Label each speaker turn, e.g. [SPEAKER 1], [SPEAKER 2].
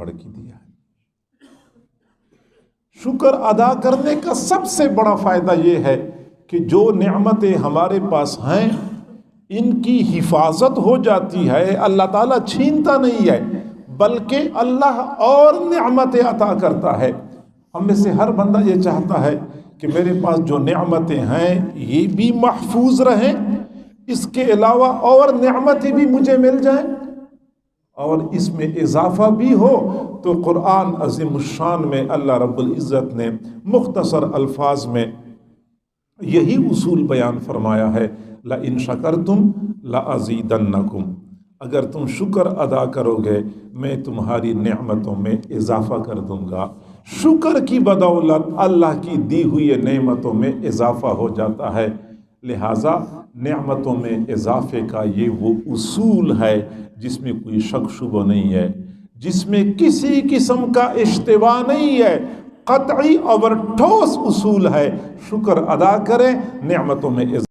[SPEAKER 1] بڑھ کے دیا ہے۔ شکر ادا کرنے کا سب سے بڑا فائدہ یہ ہے کہ جو نعمتیں ہمارے پاس ہیں ان کی حفاظت ہو جاتی ہے، اللہ تعالیٰ چھینتا نہیں ہے بلکہ اللہ اور نعمتیں عطا کرتا ہے۔ ہم میں سے ہر بندہ یہ چاہتا ہے کہ میرے پاس جو نعمتیں ہیں یہ بھی محفوظ رہیں، اس کے علاوہ اور نعمتیں بھی مجھے مل جائیں اور اس میں اضافہ بھی ہو۔ تو قرآن عظیم الشان میں اللہ رب العزت نے مختصر الفاظ میں یہی اصول بیان فرمایا ہے، لَإِن شَكَرْتُمْ لَأَزِيدَنَّكُمْ، اگر تم شکر ادا کرو گے میں تمہاری نعمتوں میں اضافہ کر دوں گا۔ شکر کی بدولت اللہ کی دی ہوئی نعمتوں میں اضافہ ہو جاتا ہے، لہٰذا نعمتوں میں اضافے کا یہ وہ اصول ہے جس میں کوئی شک شبہ نہیں ہے، جس میں کسی قسم کا اشتباہ نہیں ہے، قطعی اور ٹھوس اصول ہے۔ شکر ادا کریں، نعمتوں میں اضافہ